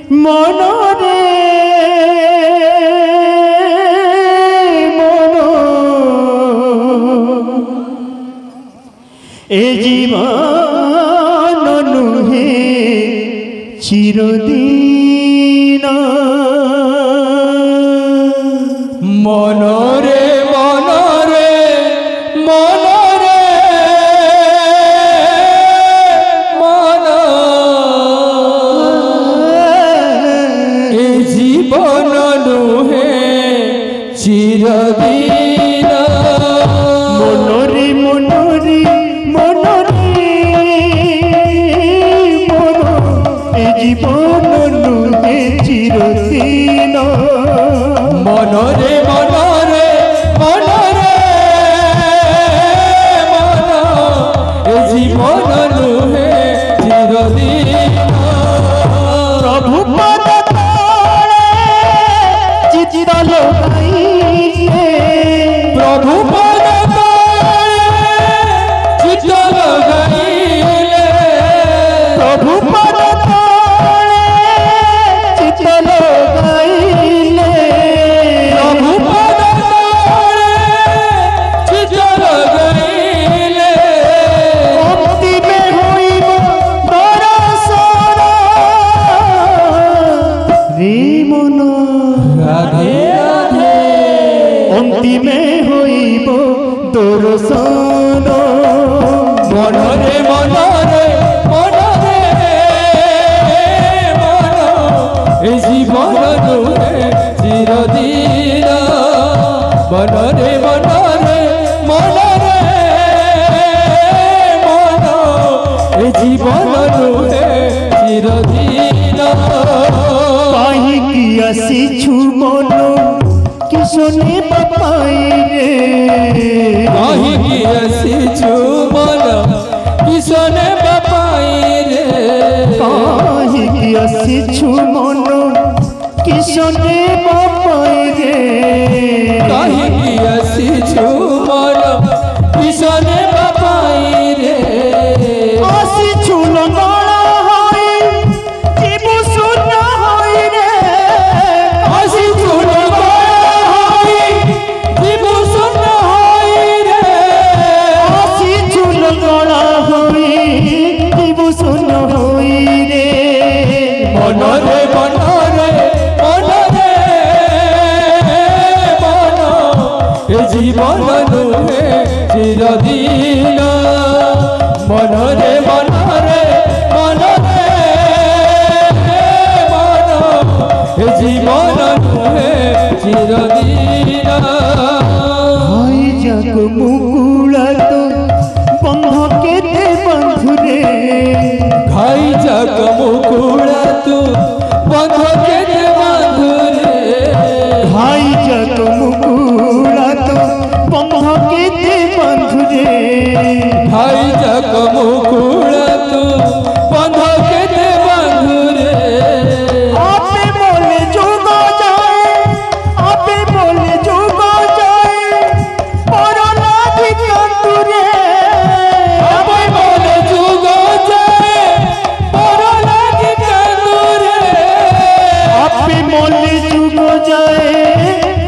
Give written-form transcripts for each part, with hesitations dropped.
মনরে মন এ জীবন নুহে চিরদিন মনরে মনরে মনরে মন এ জীবন নুহে চিরদিন মনরে মনরে মনরে মন এ জীবন নুহে চিরদিন মনরে মনরে মনরে মন এ জীবন নুহে চিরদিন প্রভু পদ তলে চিত্ত লগাইলে প্রভু পদ তলে চিত্ত লগাইলে প্রভু পদ তলে চিত্ত লগাইলে প্রভু পদ তলে চিত্ত লগাইলে অন্তিমে হইব দর্শন রে মন রাধে রাধে অন্তিমে হইব দর্শন মনরে মনরে মনরে মন এ জীবন নুহে চিরদিন মনরে মনরে মনরে মন এ জীবন নুহে চিরদিন কাহিকি আসিছু মন কিশনে বাপাই রে কাহিকি আসিছু মন কিশনে বাপাই রে কাহিকি আসিছু মন কিশনে বাপাই রে কাহিকি আসিছু মন কিশনে বাপাই রে আসিছু লঙ্গলা হই জীবু শূন্য হই রে আসিছু লঙ্গলা হই জীবু শূন্য হই রে আসিছু লঙ্গলা হই জীবু শূন্য হই রে মনরে মনরে মনরে মন এ জীবন নুহে চিরদিন মনরে মনরে মনরে মন এ জীবন নুহে চিরদিন হাই যাক মুকুলা তো বন্ধ কেতে বন্ধুরে ঘাই যাক মুকুড়া তু বন্ধ কেটে বাঁধুরে হাই যাক মুকুলা তো বন্ধ কেতে বন্ধুরে ঘাই যাক মুকুড়া তু বন্ধ কেটে বাঁধুরে আপে বলে যোগ যায় আপে বলে যোগ যায় পরলাভি কান্দুরে আপে বলে যুগ যায় পর লাগে কান্দুরে আপে বলে যোগ যায়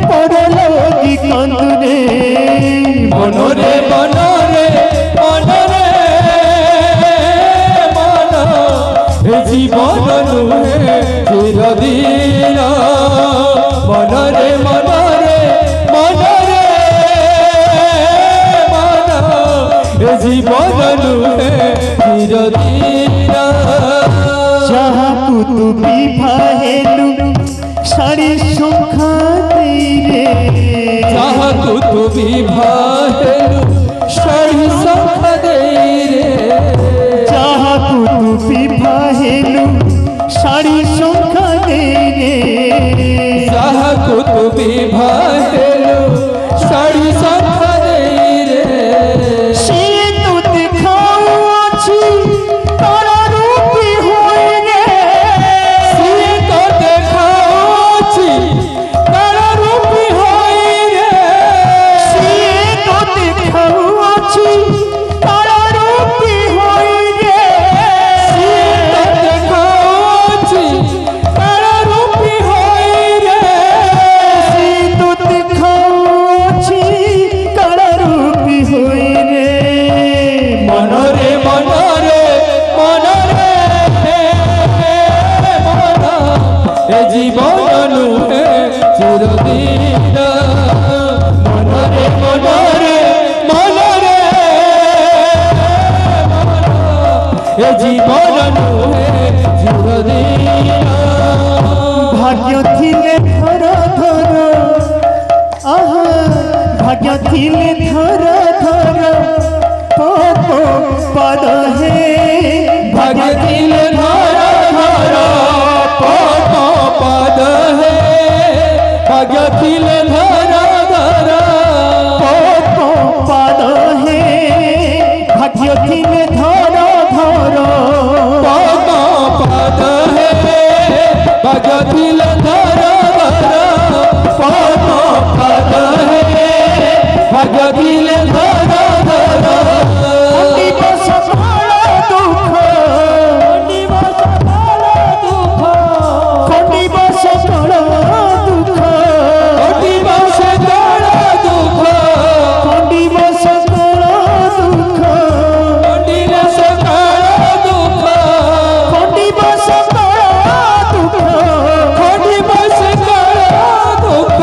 পরলাভি কান্দুরে মনরে মনরে মনরে মন এ জীবন নুহে চিরদিন মনরে মনরে মনরে মন এ জীবন নুহে চিরদিন যাহা কুতুবি ভাহেলু সারি সংখ্যা দেইরে যাহা কুতুবি ভাহেলু শাড়ি সংখ্যা দেই রে যাহা কুতুবি ভাহেলু সারি সংখ্যা দেইরে যাহা কুতুবি ভাহেলু শাড়ি সংখ্যা দেই রে সে তো দেখাও আছে তারা রূপী হই রে সিয়ে তো দেখাওছি তারা রূপী হই রে সে তো দেখাও আছে তারা রূপী হই রে সিয়ে তো দেখাওছি তারা জীবন নুহে চিরদিন মনরে মনরে মনরে এ জীবন নুহে চিরদিন ভাগ্য থিলে ধর ধর আহা ভাগ্য থিলে ধর ধর পদ পদ হে ভাগ্য দিল ধর ধর পদ পদ হে ভাগ্য দিল ধর ধর পদ পদ হে ভাগ্য থিলে ধর ধর পদ পদ হে ভাগ্য দিল ধর ধর পদ পদ হে ভাগ্য দিল ধর ধর দিবস বড় দুঃখ দিবস বড় দুঃখ দিবস বড় দুঃখ দিবস বড় দুঃখ দিবস বড় দুঃখ দিবস বড় দুঃখ দিবস বড় দুঃখ দিবস বড় দুঃখ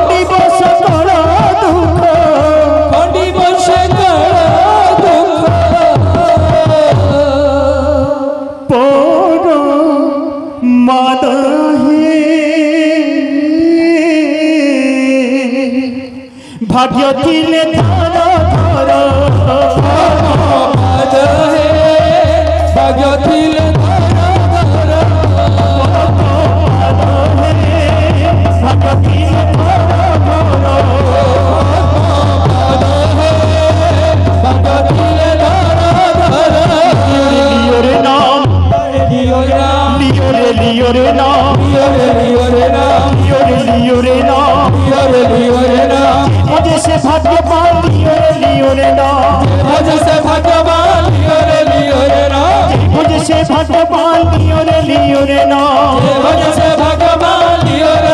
দিবস বড় দুঃখ দিবস বড় দুঃখ পর মাদ হে ভাগ্য দিলে ধর ধর পদ হে ভাগ্য দিল ধর ধর ভাগ্য দিলে ধর ধর পদ হে ভাগ্য দিল ধর ধর লিও রে নাম লিও রাম লিও রে নাম লিও রে রাম लियो रे नाम लियो रे नाम मुझे से भाग्यवान लियो रे नाम मुझे से भगवान लियो रे नाम मुझे से भाग्यवान लियो रे नाम मुझे से भगवान लियो रे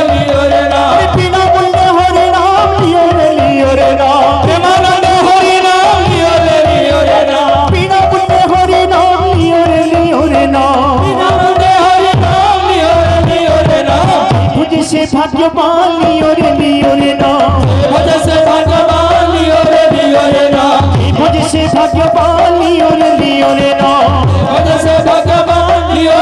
नाम बिना मूल्य हरे नाम लियो रे नाम प्रेमानंद हरि नाम लियो रे नाम बिना मूल्य हरे नाम लियो रे नाम प्रेमानंद हरि नाम लियो रे नाम मुझे से भाग्यवान लियो रे नाम मुझे से भगवान लियो रे नाम मुझे से भाग्यवान लियो रे नाम मुझे से भगवान लियो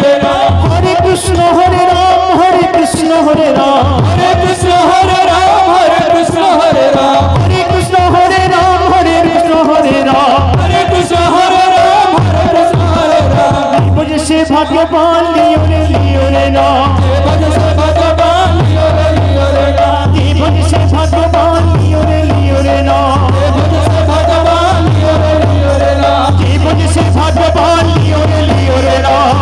रे नाम हरे कृष्ण हरे राम हरे कृष्ण हरे राम हरे कृष्ण हरे राम हरे कृष्ण हरे राम हरे कृष्ण हरे राम हरे कृष्ण हरे राम हरे कृष्ण हरे राम हरे कृष्ण हरे राम मुझे से भाग्यवान लियो रे नाम मुझे से भगवान लियो रे नाम मुझे से भाग्यवान लियो रे नाम मुझे से भगवान लियो रे नाम मुझे से भाग्यवान लियो रे नाम